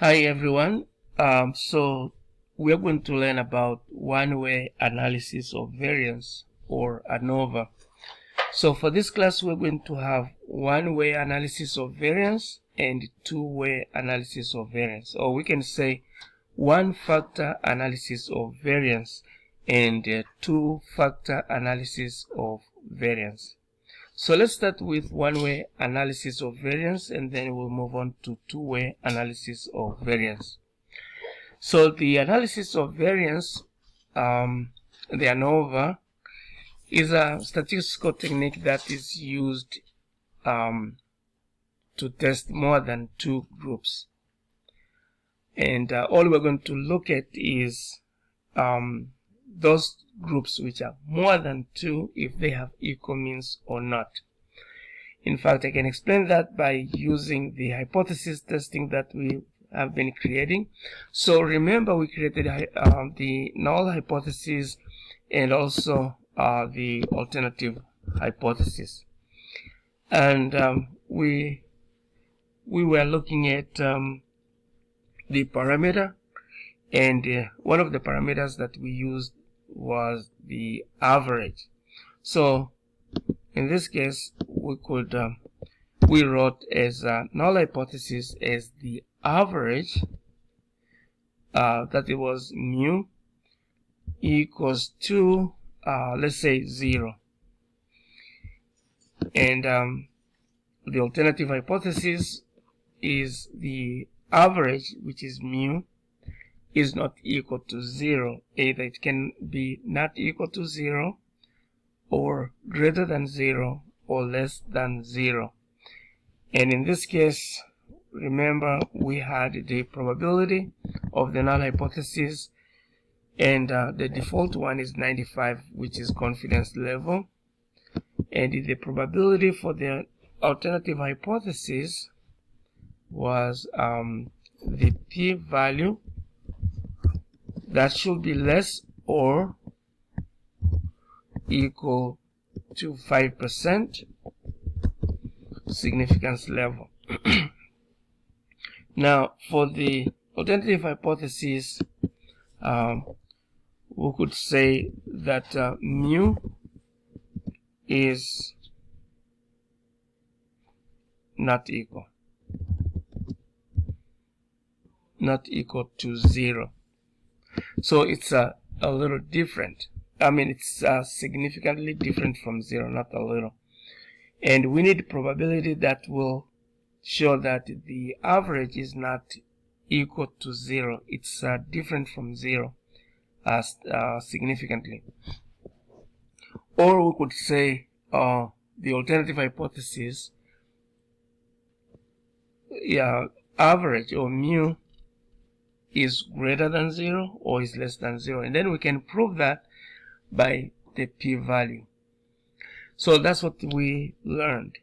Hi everyone. So we're going to learn about one-way analysis of variance, or ANOVA. So for this class we're going to have one-way analysis of variance and two-way analysis of variance, or we can say one-factor analysis of variance and two-factor analysis of variance. So let's start with one-way analysis of variance, and then we'll move on to two-way analysis of variance. So the analysis of variance, the ANOVA, is a statistical technique that is used to test more than two groups. And all we're going to look at is those groups which are more than two, if they have equal means or not. In fact, I can explain that by using the hypothesis testing that we have been creating. So remember, we created the null hypothesis and also the alternative hypothesis, and we were looking at the parameter, and one of the parameters that we used was the average. So in this case, we wrote as a null hypothesis as the average, that it was mu equals to let's say 0, and the alternative hypothesis is the average, which is mu, is not equal to 0. Either it can be not equal to 0, or greater than 0, or less than 0. And in this case, remember, we had the probability of the null hypothesis, and the default one is 95, which is confidence level, and the probability for the alternative hypothesis was the p-value that should be less or equal to 5% significance level. Now, for the alternative hypothesis, we could say that mu is not equal to 0. So it's a little different. I mean, it's significantly different from 0, not a little. And we need probability that will show that the average is not equal to 0. It's different from 0 significantly. Or we could say the alternative hypothesis, average, or mu, is greater than 0 or is less than 0, and then we can prove that by the p-value. So that's what we learned.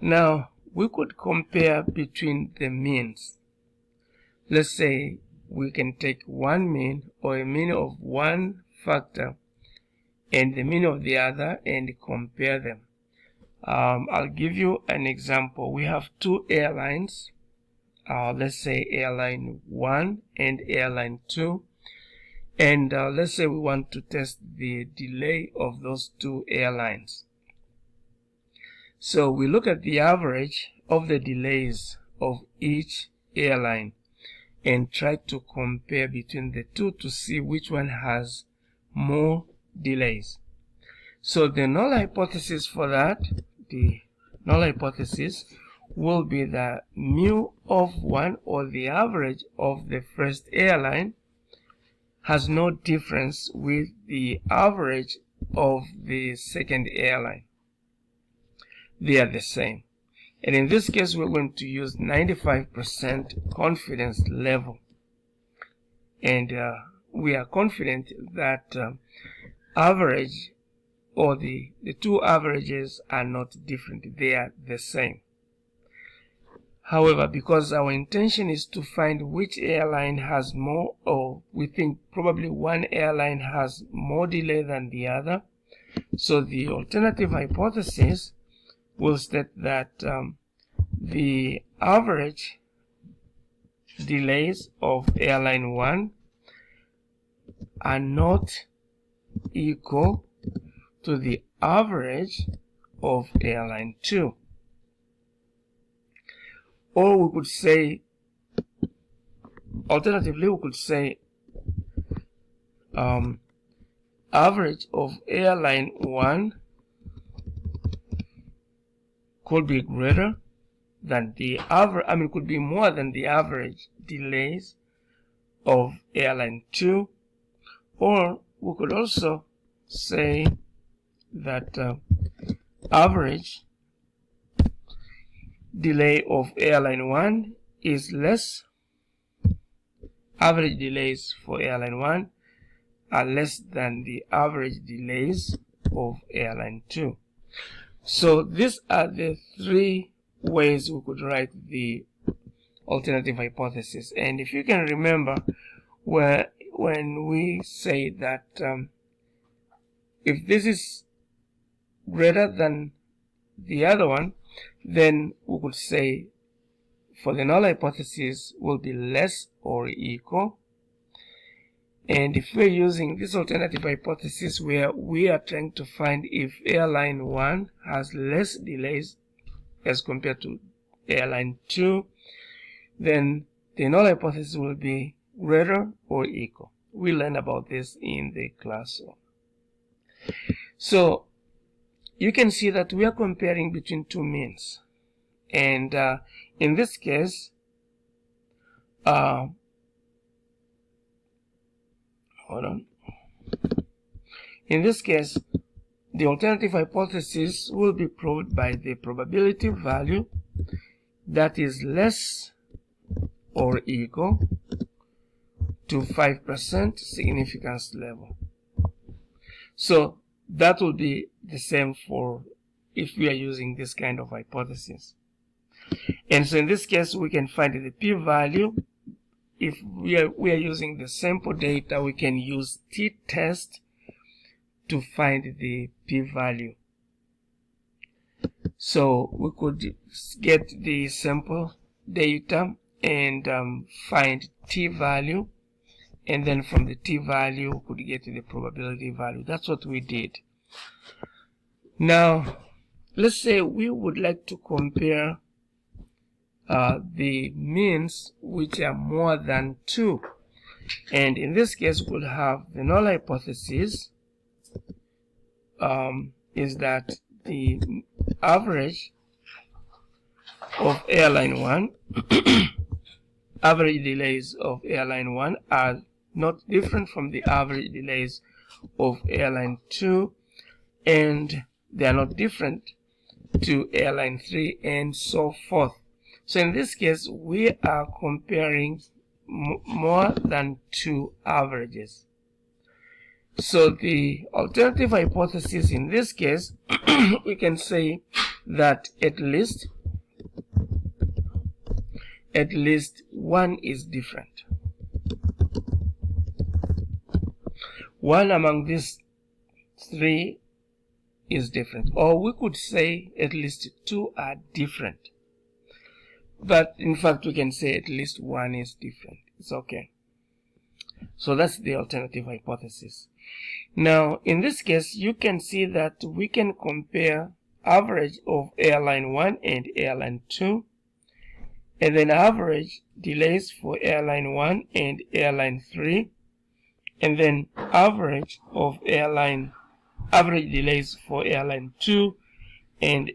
Now we could compare between the means. Let's say we can take one mean, or a mean of one factor and the mean of the other, and compare them. I'll give you an example. We have two airlines, let's say airline 1 and airline 2, and let's say we want to test the delay of those two airlines. So we look at the average of the delays of each airline and try to compare between the two to see which one has more delays. So the null hypothesis for that, the null hypothesis will be that mu of 1, or the average of the first airline, has no difference with the average of the second airline. They are the same. And in this case, we're going to use 95% confidence level. And we are confident that average, or the two averages, are not different. They are the same. However, because our intention is to find which airline has more, or we think probably one airline has more delay than the other, so the alternative hypothesis will state that the average delays of airline 1 are not equal to the average of airline 2. Or we could say, alternatively, we could say average of airline 1 could be greater than the average, could be more than the average delays of airline 2. Or we could also say that average delay of airline 1 is less. Average delays for airline 1 are less than the average delays of airline 2. So these are the three ways we could write the alternative hypothesis. And if you can remember, when we say that if this is greater than the other one, then we could say for the null hypothesis will be less or equal. And if we're using this alternative hypothesis where we are trying to find if airline 1 has less delays as compared to airline 2, then the null hypothesis will be greater or equal. We'll learn about this in the class. So you can see that we are comparing between two means. And in this case, hold on. In this case, the alternative hypothesis will be proved by the probability value that is less or equal to 5% significance level. So that will be the same for if we are using this kind of hypothesis. And so in this case, we can find the p-value. If we are using the sample data, we can use t-test to find the p-value. So we could get the sample data and find t-value, and then from the t-value we could get the probability value. That's what we did. Now let's say we would like to compare the means which are more than 2, and in this case we'll have the null hypothesis is that the average of airline 1 average delays of airline 1 are not different from the average delays of airline 2, and they are not different to airline 3, and so forth. So in this case, we are comparing more than 2 averages. So the alternative hypothesis in this case, we can say that at least one is different. One among these 3 is different, or we could say at least 2 are different. But in fact, we can say at least 1 is different. It's okay. So that's the alternative hypothesis. Now, in this case, you can see that we can compare average of airline 1 and airline 2, and then average delays for airline 1 and airline 3, and then average of average delays for airline 2 and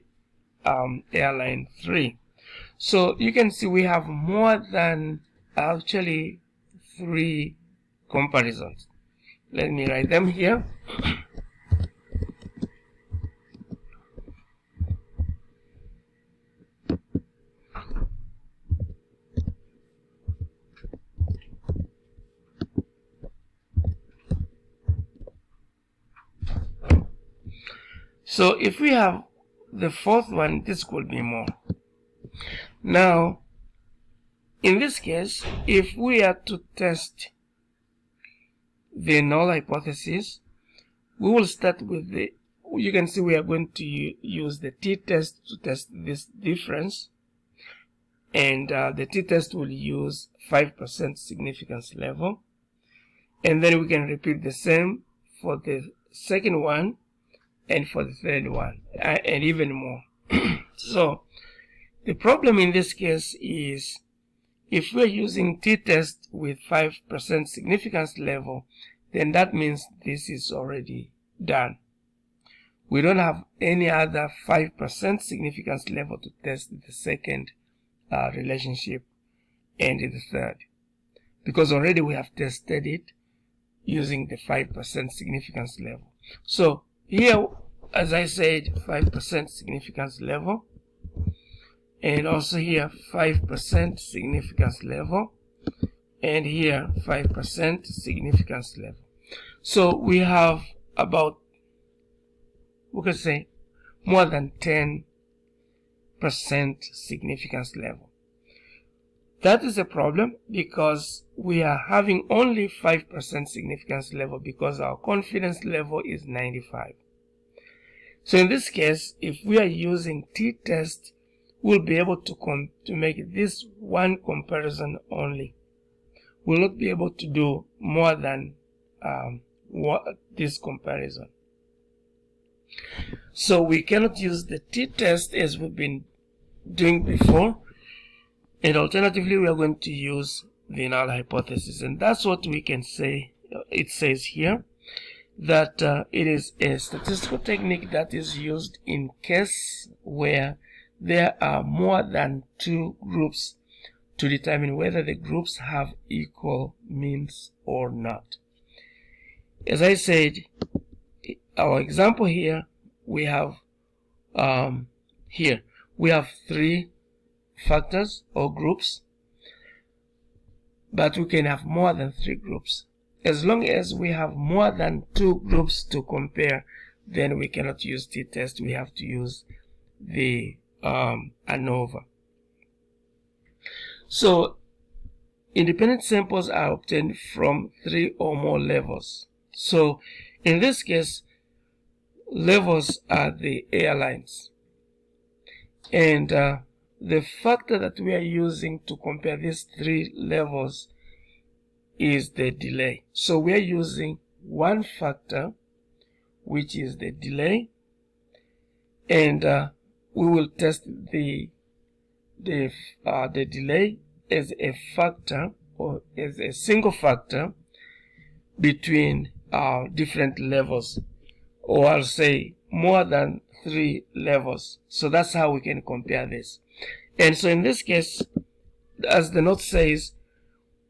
airline 3. So you can see we have more than actually 3 comparisons. Let me write them here. So if we have the fourth one, this could be more. Now, in this case, if we are to test the null hypothesis, we will start with you can see we are going to use the t-test to test this difference. and the t-test will use 5% significance level, and then we can repeat the same for the second one and for the third one, and even more. So the problem in this case is, if we're using t-test with 5% significance level, then that means this is already done. We don't have any other 5% significance level to test the second relationship and the third, because already we have tested it using the 5% significance level. So here, as I said, 5% significance level, and also here 5% significance level, and here 5% significance level. So we have about, we could say, more than 10% significance level. That is a problem because we are having only 5% significance level because our confidence level is 95. So in this case, if we are using t-test, we'll be able to make this one comparison only. We'll not be able to do more than this comparison. So we cannot use the t-test as we've been doing before, and alternatively we are going to use the null hypothesis, and that's what we can say. It says here that it is a statistical technique that is used in case where there are more than two groups to determine whether the groups have equal means or not. As I said, our example here, we have three factors or groups, but we can have more than three groups. As long as we have more than two groups to compare, then we cannot use t-test. We have to use the ANOVA. So independent samples are obtained from 3 or more levels. So in this case, levels are the airlines, and the factor that we are using to compare these 3 levels is the delay. So we are using one factor, which is the delay, and we will test the delay as a factor, or as a single factor between different levels, or I'll say more than 3 levels. So that's how we can compare this. And so in this case, as the note says,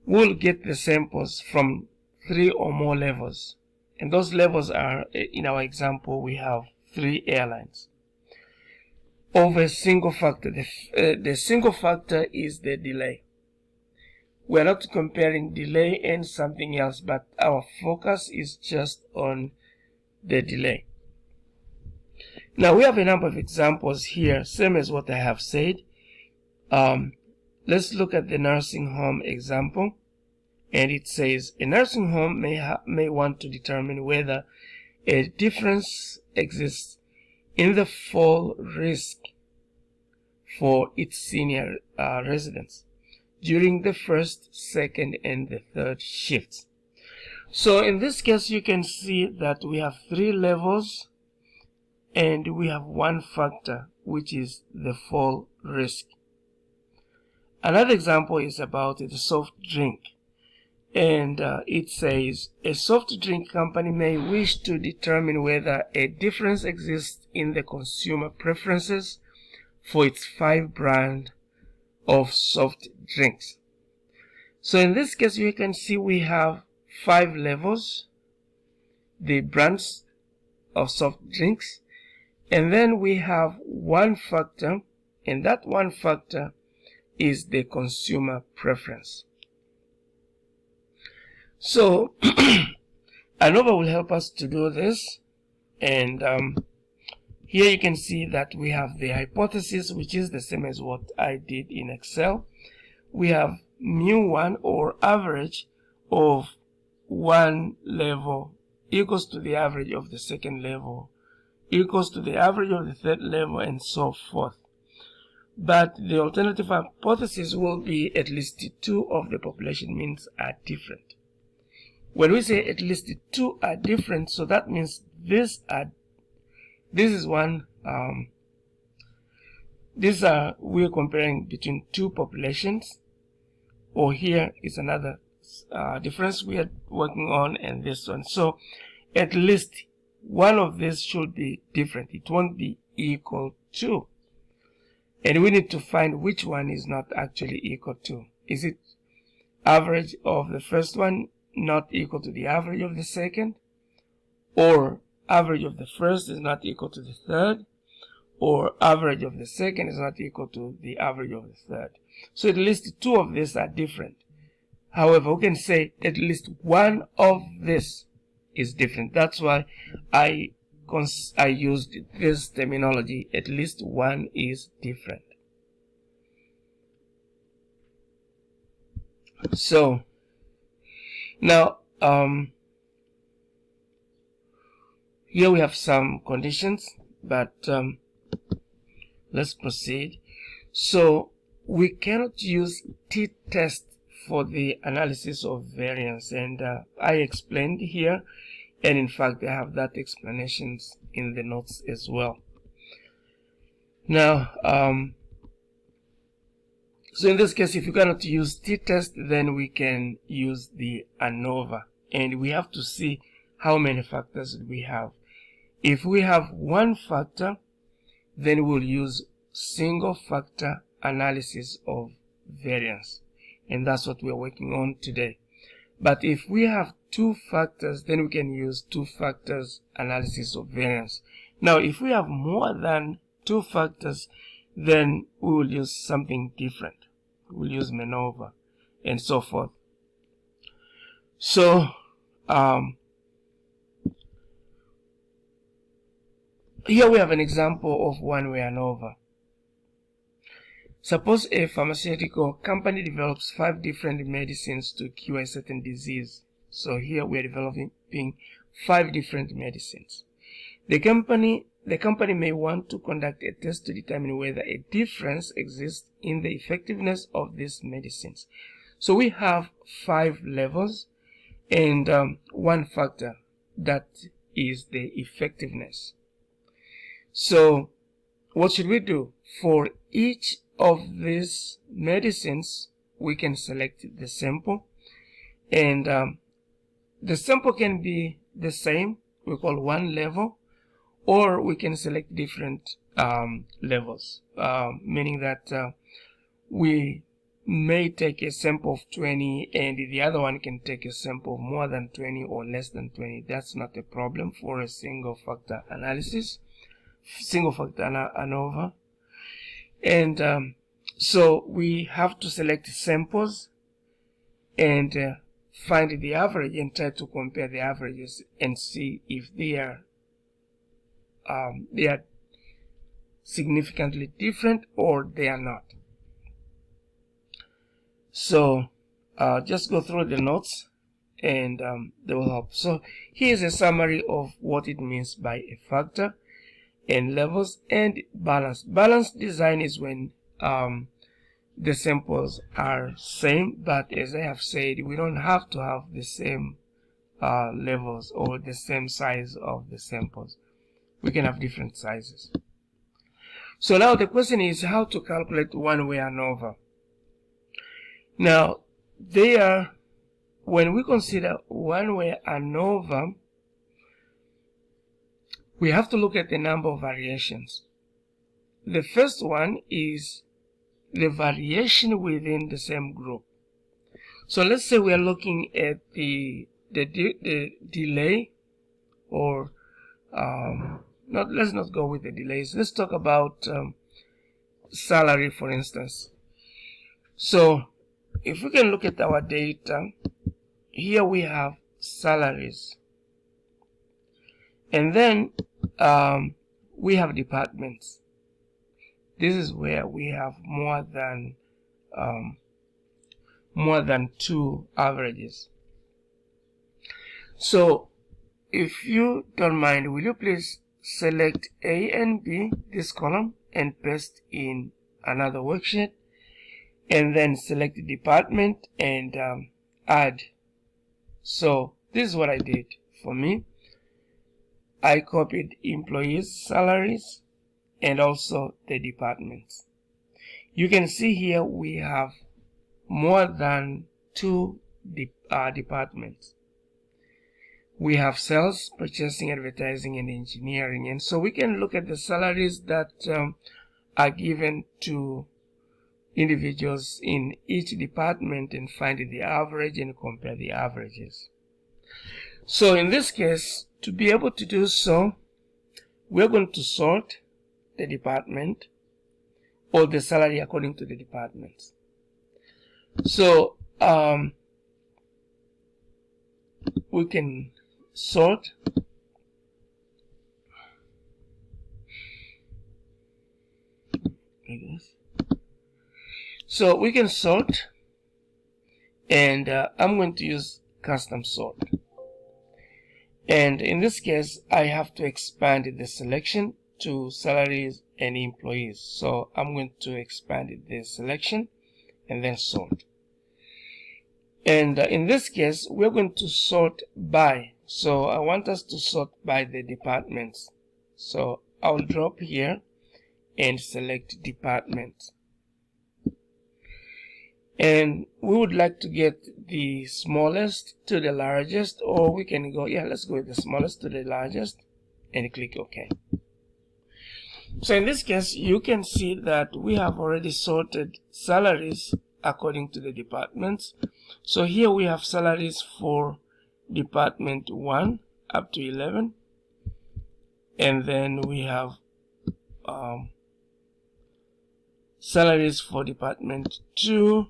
we'll get the samples from 3 or more levels, and those levels are, in our example, we have 3 airlines of a single factor. The single factor is the delay. We're not comparing delay and something else, but our focus is just on the delay. Now we have a number of examples here, same as what I have said. Let's look at the nursing home example, and it says a nursing home may want to determine whether a difference exists in the fall risk for its senior residents during the first, second, and the third shifts. So in this case, you can see that we have 3 levels and we have one factor, which is the fall risk. Another example is about the soft drink, and it says a soft drink company may wish to determine whether a difference exists in the consumer preferences for its 5 brands of soft drinks. So in this case, you can see we have 5 levels, the brands of soft drinks, and then we have one factor, and that one factor is the consumer preference. So ANOVA will help us to do this, and here you can see that we have the hypothesis, which is the same as what I did in Excel. We have mu1, or average of one level, equals to the average of the second level, equals to the average of the third level, and so forth. but the alternative hypothesis will be at least 2 of the population means are different. When we say at least 2 are different, so that means this is one we're comparing between 2 populations, or here is another difference we are working on, and this one. So at least one of these should be different. It won't be equal to, and we need to find which one is not actually equal to. Is it average of the first one not equal to the average of the second, or average of the first is not equal to the third, or average of the second is not equal to the average of the third? So at least 2 of these are different. However, we can say at least one of this is different. That's why I used this terminology, at least one is different. So now here we have some conditions, but let's proceed. So we cannot use t-test for the analysis of variance, and I explained here, and in fact I have that explanations in the notes as well. Now so in this case, if you cannot use t-test, then we can use the ANOVA, and we have to see how many factors we have. If we have one factor, then we'll use single factor analysis of variance, and that's what we're working on today. But if we have 2 factors, then we can use 2 factors analysis of variance. Now if we have more than 2 factors, then we will use something different. We'll use MANOVA and so forth. So here we have an example of Way Anova. Suppose a pharmaceutical company develops 5 different medicines to cure a certain disease. So here we are developing 5 different medicines. The company may want to conduct a test to determine whether a difference exists in the effectiveness of these medicines. So we have 5 levels and one factor, that is the effectiveness. So what should we do? For each of these medicines, we can select the sample, and the sample can be the same, we call one level, or we can select different levels, meaning that we may take a sample of 20 and the other one can take a sample of more than 20 or less than 20. That's not a problem for a single factor analysis, single factor ANOVA. And so we have to select samples and find the average and try to compare the averages and see if they are significantly different or they are not. So just go through the notes and they will help. So here's a summary of what it means by a factor and levels and balance. Balanced design is when the samples are same, but as I have said, we don't have to have the same levels or the same size of the samples. We can have different sizes. So now the question is how to calculate Way Anova. Now when we consider Way Anova, we have to look at the number of variations. The first one is the variation within the same group. So let's say we are looking at the delay, or let's not go with the delays. Let's talk about salary, for instance. So if we can look at our data, here we have salaries, and then we have departments. This is where we have more than 2 averages. So if you don't mind, will you please select A and B, this column, and paste in another worksheet, and then select the department and add. So this is what I did. For me, I copied employees' salaries and also the departments. You can see here we have more than two departments. We have sales, purchasing, advertising, and engineering. And so we can look at the salaries that are given to individuals in each department and find the average and compare the averages. So in this case, to be able to do so, we're going to sort the department or the salary according to the departments. So we can sort like this. So we can sort, and I'm going to use custom sort. And in this case, I have to expand the selection to salaries and employees. So I'm going to expand the selection and then sort. And in this case, we're going to sort by. So I want us to sort by the departments. So I'll drop here and select department. And we would like to get the smallest to the largest, or we can go, let's go with the smallest to the largest and click OK. So in this case, you can see that we have already sorted salaries according to the departments. So here we have salaries for department 1 up to 11, and then we have salaries for department 2,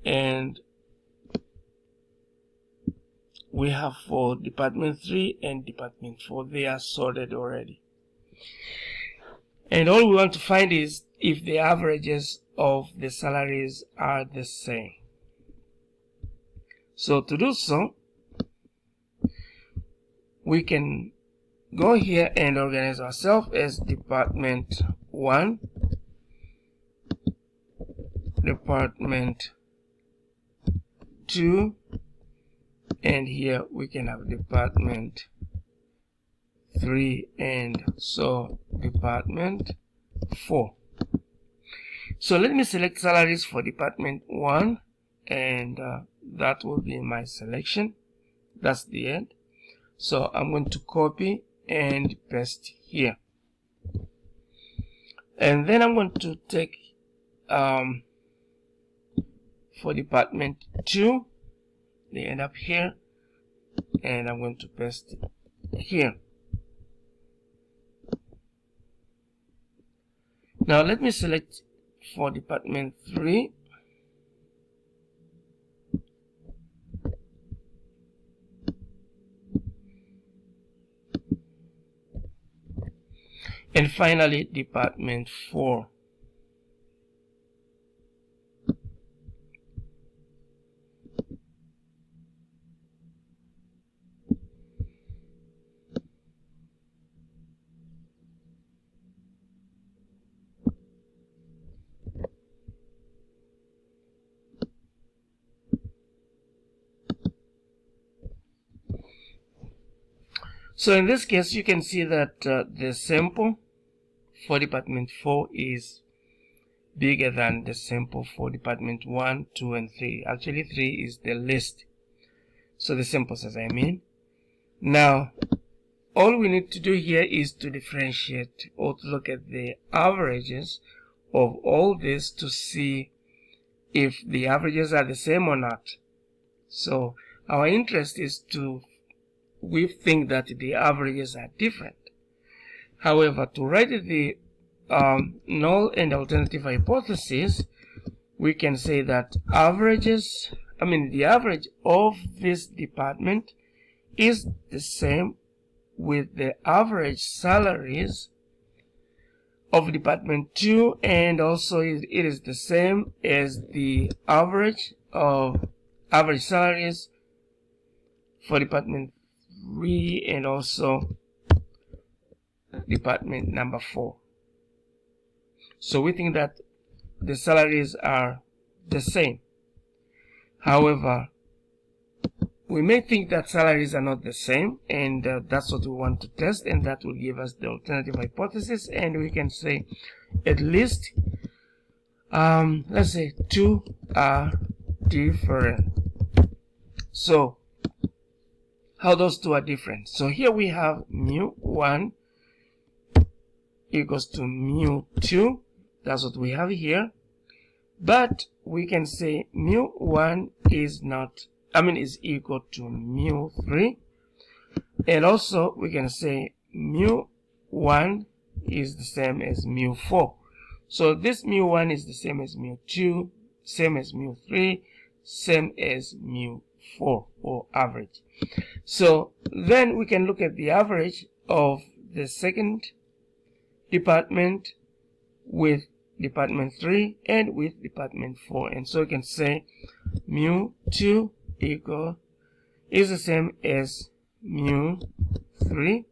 and we have for department 3 and department 4. They are sorted already. And all we want to find is if the averages of the salaries are the same. So to do so, we can go here and organize ourselves as department 1, department 2, and here we can have department 3, and so department 4. So let me select salaries for department 1, and that will be my selection. That's the end. So I'm going to copy and paste here, and then I'm going to take for department 2, they end up here, and I'm going to paste it here. Now let me select for department 3, and finally department 4. So in this case, you can see that the sample for department 4 is bigger than the sample for department 1, 2, and 3. Actually, 3 is the least. So the sample size, I mean. Now, all we need to do here is to differentiate or to look at the averages of all this to see if the averages are the same or not. So our interest is to, we think that the averages are different. However, to write the null and alternative hypothesis, we can say that the average of this department is the same with the average salaries of department 2, and also it is the same as the average of average salaries for department 3 and also department number 4. So we think that the salaries are the same. However, we may think that salaries are not the same, and that's what we want to test, and that will give us the alternative hypothesis. And we can say at least let's say 2 are different. So how those 2 are different? So here we have mu1 equals to mu2. That's what we have here. But we can say mu1 is equal to mu3. And also we can say mu1 is the same as mu4. So this mu1 is the same as mu2, same as mu3, same as mu4, or average. So then we can look at the average of the second department with department 3 and with department 4. And so we can say mu2 is the same as mu3,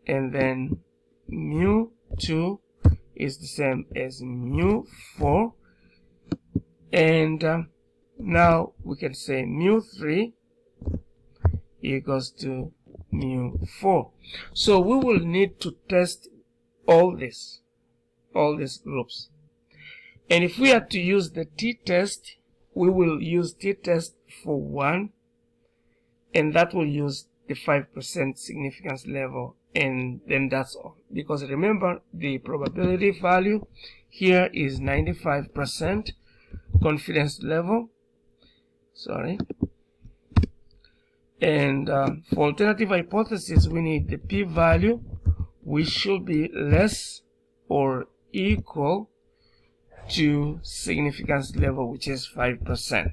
and then mu2 is the same as mu4, and now we can say mu3 equals to mu4. So we will need to test all these groups, and if we are to use the t-test, we will use t-test for 1, and that will use the 5% significance level, and then that's all. Because remember, the probability value here is 95% confidence level. And for alternative hypothesis, we need the p-value, which should be less or equal to significance level, which is 5%.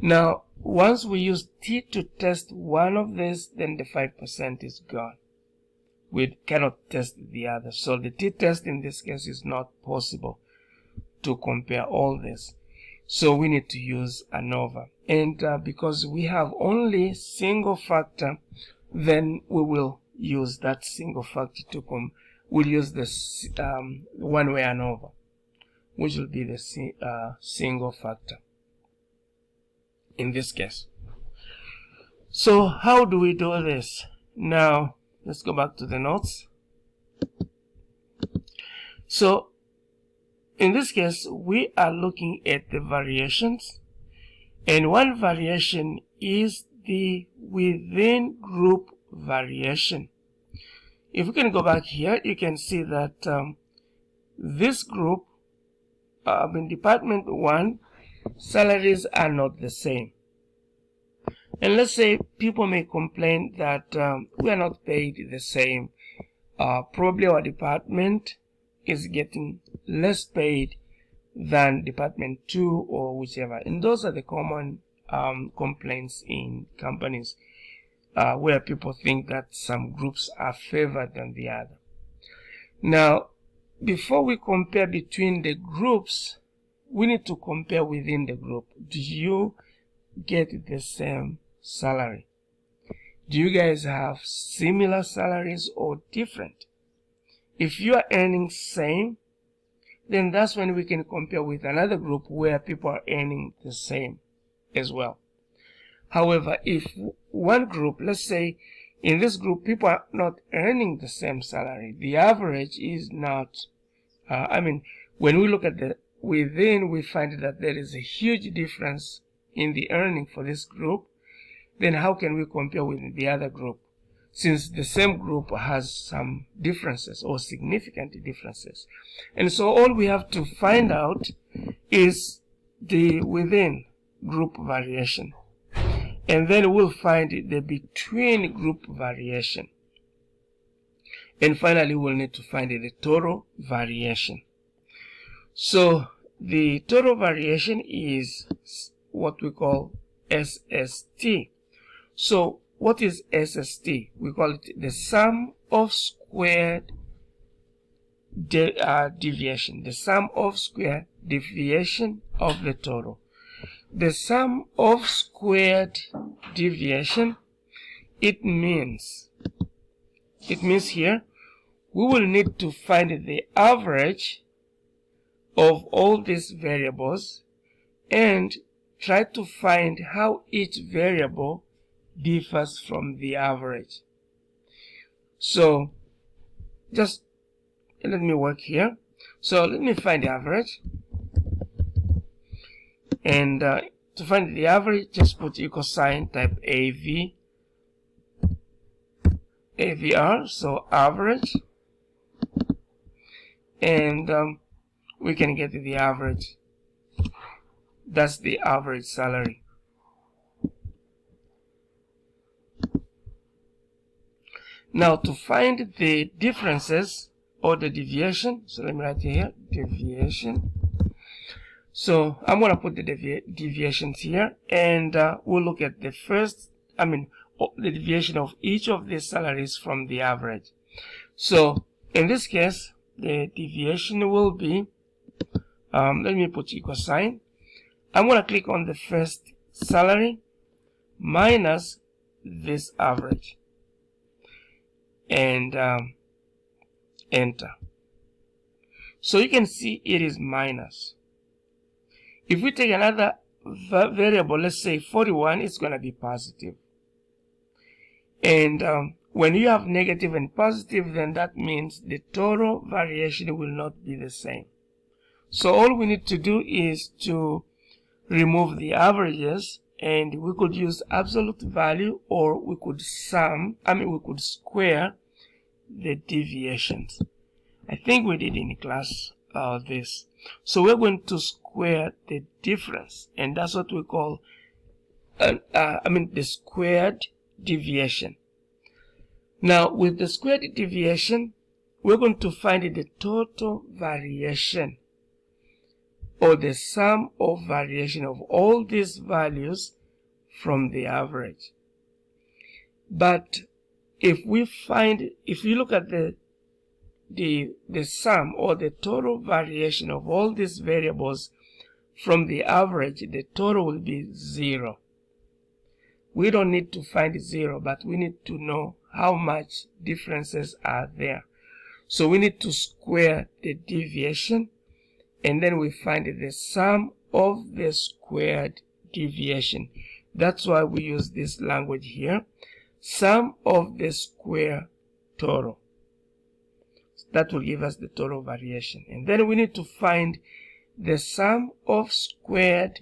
Now, once we use t to test one of these, then the 5% is gone. We cannot test the other. So the t-test in this case is not possible to compare all this. So we need to use ANOVA. And because we have only single factor, then we will use that single factor to we'll use this one-way ANOVA, which will be the single factor in this case. So how do we do this? Now let's go back to the notes. So in this case, we are looking at the variations, and one variation is the within group variation. If we can go back here, you can see that this group, in department 1, salaries are not the same. And let's say people may complain that we are not paid the same. Probably our department is getting less paid than department 2 or whichever. And those are the common complaints in companies where people think that some groups are favored than the other. Now, before we compare between the groups, we need to compare within the group. Do you get the same salary? Do you guys have similar salaries or different? If you are earning same, then that's when we can compare with another group where people are earning the same as well. However, if one group, let's say in this group, people are not earning the same salary, the average is not, when we look at the within, we find that there is a huge difference in the earning for this group, then how can we compare with the other group? Since the same group has some differences or significant differences. And so all we have to find out is the within group variation. And then we'll find the between group variation. And finally, we'll need to find the total variation. So the total variation is what we call SST. So what is SST? We call it the sum of squared deviation. The sum of squared deviation of the total. The sum of squared deviation, it means here we will need to find the average of all these variables and try to find how each variable differs from the average. So just let me work here. So let me find the average, and to find the average, just put equal sign, type AVR, so average, and we can get the average. That's the average salary. Now to find the differences or the deviation, so let me write here, deviation. So I'm going to put the deviations here, and we'll look at the the deviation of each of these salaries from the average. So in this case, the deviation will be, let me put equal sign. I'm going to click on the first salary minus this average, and enter. So you can see it is minus. If we take another variable, let's say 41, it's going to be positive. And when you have negative and positive, then that means the total variation will not be the same. So all we need to do is to remove the averages, and we could use absolute value, or we could we could square the deviations. I think we did in class this. So we're going to square the difference, and that's what we call the squared deviation. Now with the squared deviation, we're going to find the total variation, or the sum of variation of all these values from the average. But if you look at the sum or the total variation of all these variables from the average, the total will be 0. We don't need to find 0, but we need to know how much differences are there. So we need to square the deviation, and then we find the sum of the squared deviation. That's why we use this language here, sum of the square total. That will give us the total variation. And then we need to find the sum of squared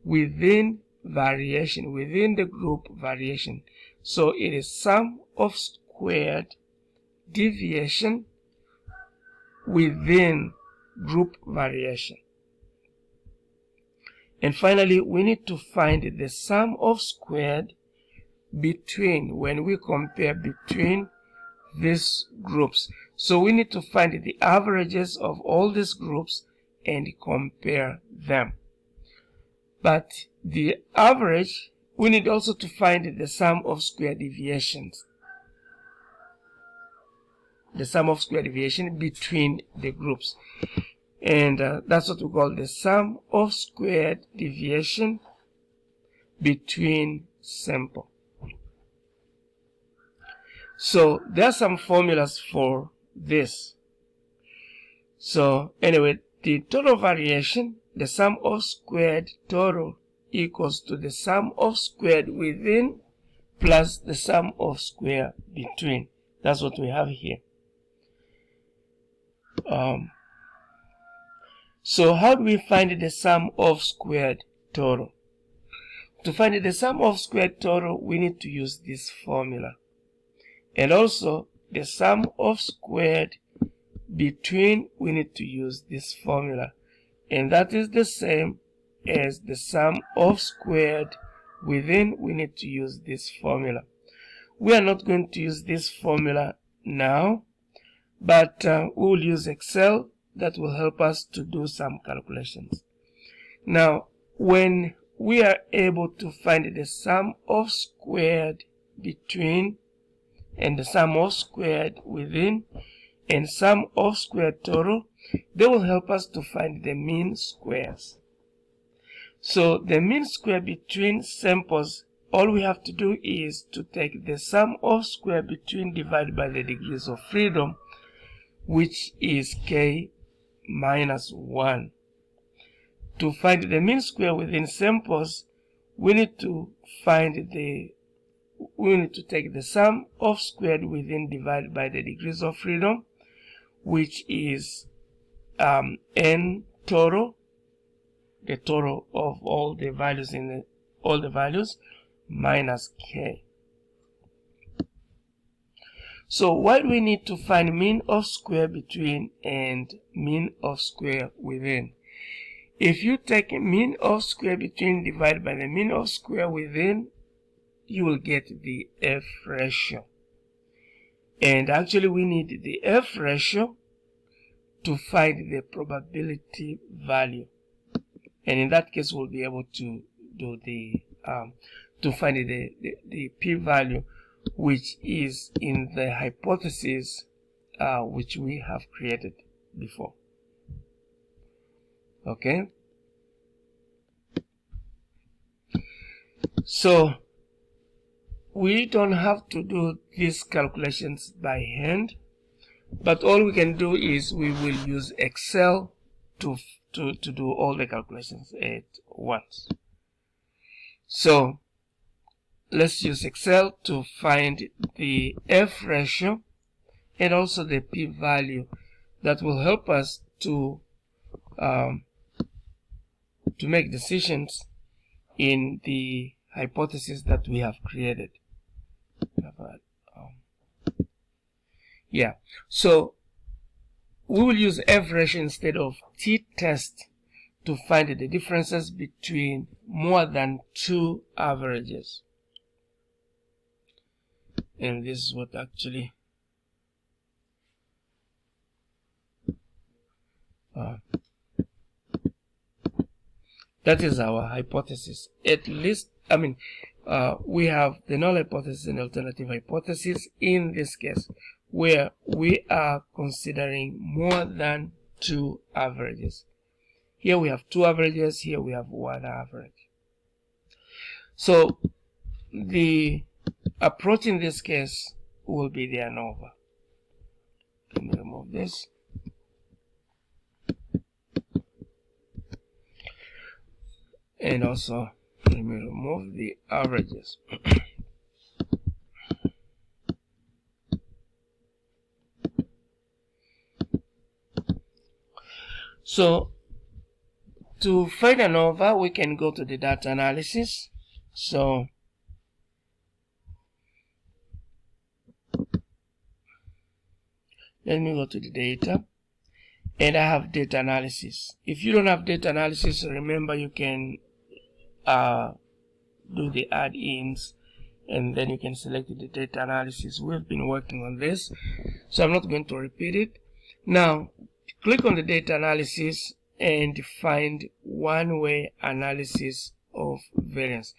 within variation, within the group variation. So it is sum of squared deviation within group variation. And finally, we need to find the sum of squared between, when we compare between these groups. So we need to find the averages of all these groups and compare them. But the average, we need also to find the sum of square deviations. The sum of square deviation between the groups. And that's what we call the sum of squared deviation between sample. So there are some formulas for this. So anyway, the total variation, the sum of squared total, equals to the sum of squared within plus the sum of square between. That's what we have here. So how do we find the sum of squared total? To find the sum of squared total, we need to use this formula. And also the sum of squared between, we need to use this formula. And that is the same as the sum of squared within, we need to use this formula. We are not going to use this formula now, but we will use Excel. That will help us to do some calculations. Now, when we are able to find the sum of squared between and the sum of squared within and sum of squared total, they will help us to find the mean squares. So the mean square between samples, all we have to do is to take the sum of square between divided by the degrees of freedom, which is k minus 1. To find the mean square within samples, we need to take the sum of squared within divided by the degrees of freedom, which is n total, the total of all the values minus k. So what we need to find mean of square between and mean of square within. If you take mean of square between divided by the mean of square within, you will get the F ratio. And actually we need the F ratio to find the probability value. And in that case, we'll be able to do the to find the p-value, which is in the hypothesis which we have created before. Okay, so we don't have to do these calculations by hand, but all we can do is we will use Excel to do all the calculations at once. So let's use Excel to find the F ratio and also the p-value that will help us to make decisions in the hypothesis that we have created. Yeah, so we will use F ratio instead of t-test to find the differences between more than 2 averages. And this is what actually that is our hypothesis. At least, we have the null hypothesis and alternative hypothesis in this case, where we are considering more than 2 averages. Here we have 2 averages, here we have 1 average. So the approach in this case will be the ANOVA. Let me remove this. And also, let me remove the averages. So, to find ANOVA, we can go to the data analysis. So, let me go to the data. And I have data analysis. If you don't have data analysis, remember you can do the add-ins and then you can select the data analysis. We've been working on this, so I'm not going to repeat it. Now click on the data analysis and find one-way analysis of variance.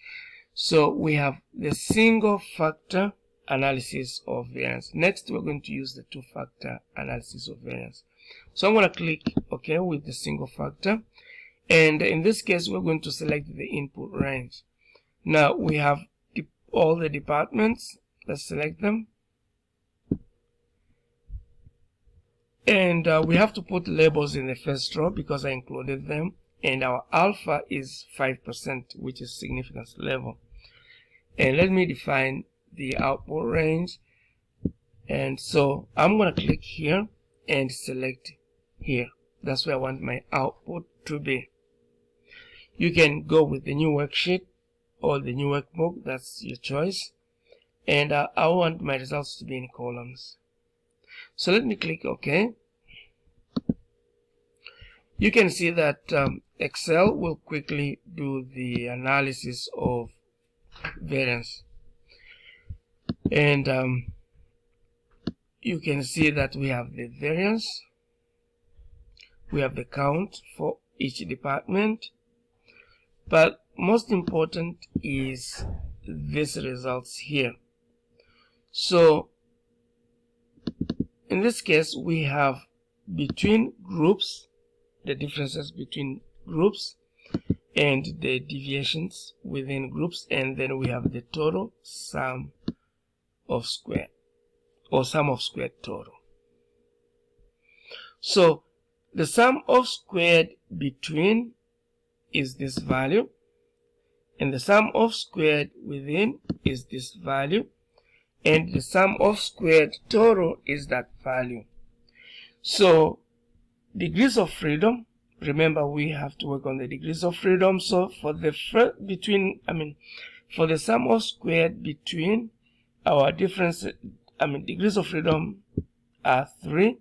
So we have the single factor analysis of variance. Next we're going to use the two-factor analysis of variance. So I'm going to click OK with the single factor, and in this case we're going to select the input range. Now we have all the departments. Let's select them, and we have to put labels in the first row because I included them, and our alpha is 5%, which is significance level. And let me define the output range, and so I'm going to click here and select here. That's where I want my output to be. You can go with the new worksheet or the new workbook, that's your choice. And I want my results to be in columns. So let me click OK. You can see that Excel will quickly do the analysis of variance. And you can see that we have the variance, we have the count for each department, but most important is these results here. So in this case we have between groups, the differences between groups and the deviations within groups, and then we have the total sum of square, or sum of squared total. So the sum of squared between is this value, and the sum of squared within is this value, and the sum of squared total is that value. So degrees of freedom, remember we have to work on the degrees of freedom. So for the for the sum of squared between our difference, degrees of freedom are 3,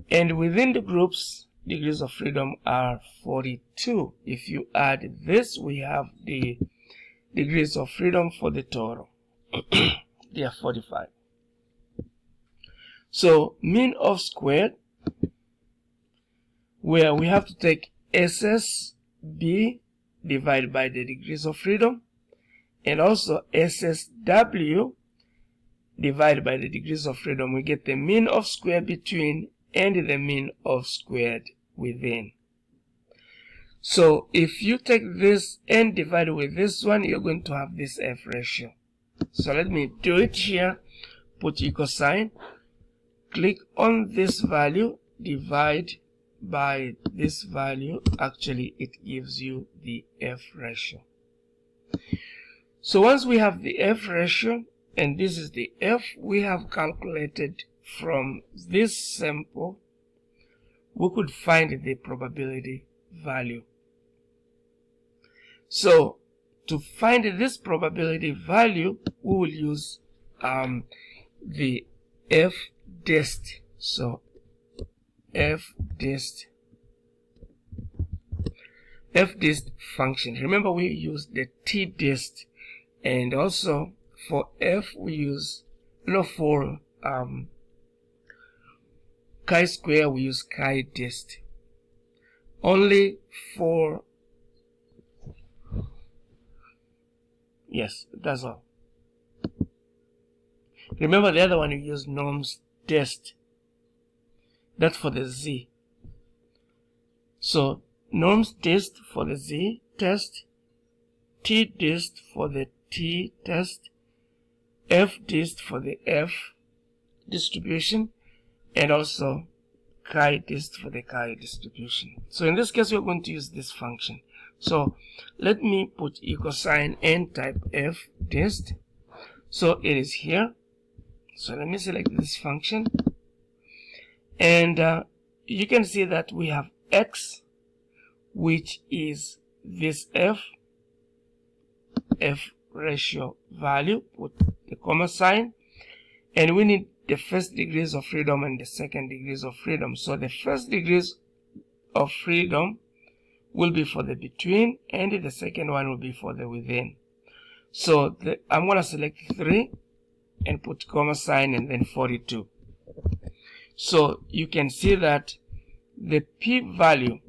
and within the groups degrees of freedom are 42. If you add this, we have the degrees of freedom for the total. They are 45. So mean of squared, where we have to take SSB divided by the degrees of freedom, and also SSW divided by the degrees of freedom, we get the mean of squared between and the mean of squared within. So if you take this and divide with this one, you're going to have this F ratio. So let me do it here. Put equal sign, click on this value, divide by this value. Actually, it gives you the F ratio. So once we have the F ratio, and this is the F we have calculated from this sample, we could find the probability value. So to find this probability value, we will use the F-dist. So F-dist function. Remember, we use the T-dist, and also for F we use, for chi-square we use chi-dist. Only for, yes, that's all. Remember, the other one you use norms dist. That's for the Z. So norms dist for the Z test, T dist for the T test, F dist for the F distribution, and also chi dist for the chi distribution. So in this case, we're going to use this function. So let me put equal sign and type F dist. So it is here. So let me select this function, and you can see that we have X, which is this F ratio value. Put the comma sign, and we need the first degrees of freedom and the second degrees of freedom. So the first degrees of freedom will be for the between, and the second one will be for the within. So I'm going to select 3 and put comma sign and then 42. So you can see that the p-value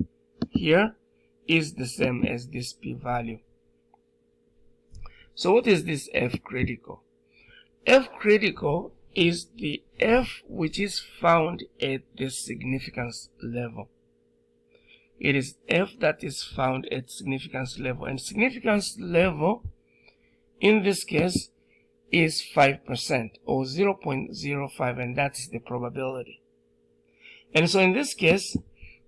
here is the same as this p-value. So what is this F critical? F critical is the F which is found at the significance level. It is F that is found at significance level, and significance level in this case is 5% or 0.05, and that's the probability. And so in this case,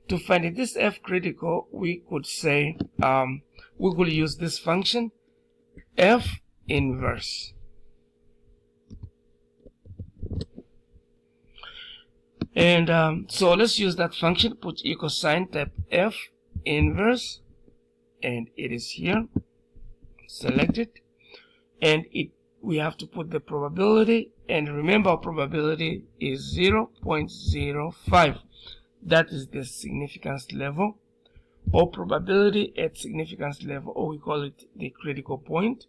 to find this F critical, we could say we could use this function F inverse. And so let's use that function, put equal sign, type F inverse, and it is here. Select it, and we have to put the probability, and remember our probability is 0.05. That is the significance level, or probability at significance level, or we call it the critical point.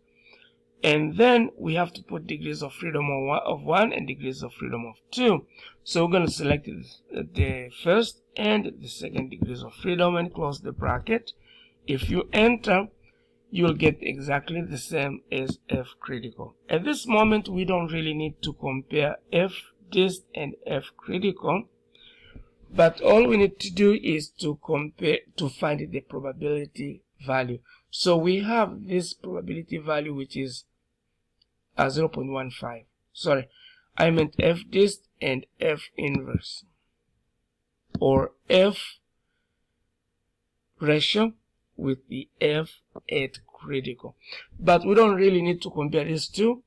And then we have to put degrees of freedom of 1 and degrees of freedom of 2. So we're going to select the first and the second degrees of freedom and close the bracket. If you enter, you'll get exactly the same as F critical. At this moment, we don't really need to compare F dist and F critical, but all we need to do is to compare to find the probability value. So we have this probability value, which is 0.15. Sorry, I meant F dist and F inverse. or F ratio with the F8 critical. But we don't really need to compare these two.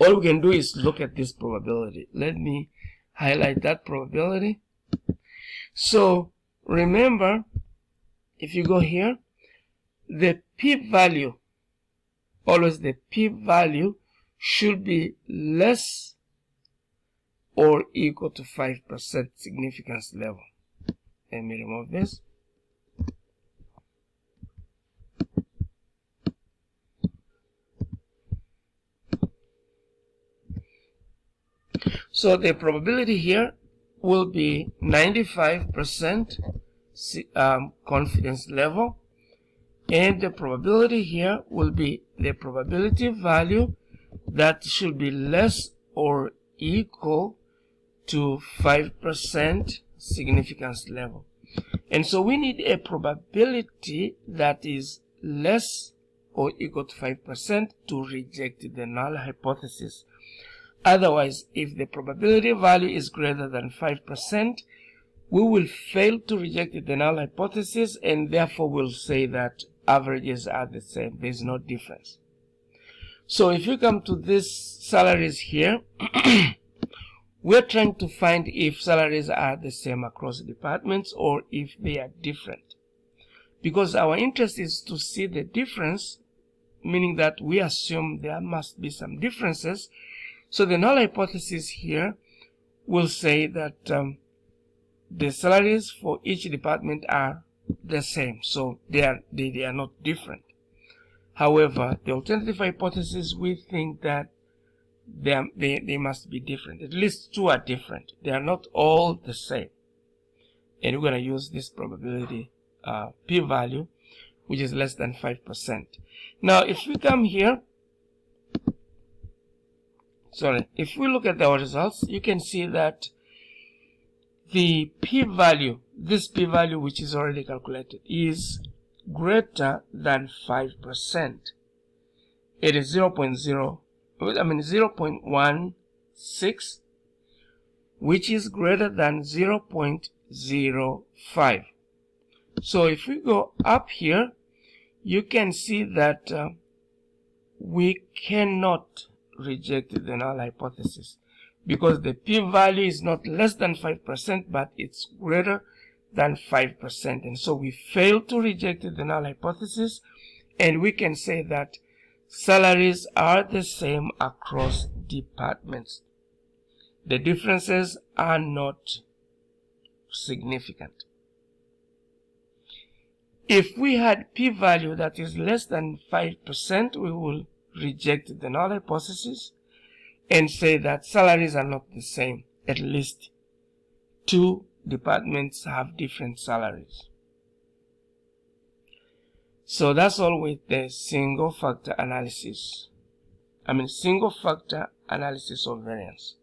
All we can do is look at this probability. Let me highlight that probability. So remember, if you go here, the p-value, always the p-value should be less or equal to 5% significance level. Let me remove this. So the probability here will be 95% confidence level, and the probability here will be the probability value that should be less or equal to 5% significance level. And so we need a probability that is less or equal to 5% to reject the null hypothesis. Otherwise, if the probability value is greater than 5%, we will fail to reject the null hypothesis, and therefore we'll say that averages are the same. There's no difference. So if you come to these salaries here, we're trying to find if salaries are the same across departments or if they are different. Because our interest is to see the difference, meaning that we assume there must be some differences. So the null hypothesis here will say that the salaries for each department are the same, so they are not different. However, the alternative hypothesis, we think that they must be different. At least two are different. They are not all the same. And we're going to use this probability p-value, which is less than 5%. Now, if we come here, if we look at our results, you can see that the p-value, this p-value which is already calculated, is greater than 5%. It is 0.16, which is greater than 0.05. So if we go up here, you can see that we cannot reject the null hypothesis because the p-value is not less than 5%, but it's greater than 5%. And so we fail to reject the null hypothesis, and we can say that salaries are the same across departments. The differences are not significant. If we had p-value that is less than 5%, we will reject the null hypothesis and say that salaries are not the same. At least two departments have different salaries. So that's all with the single factor analysis of variance.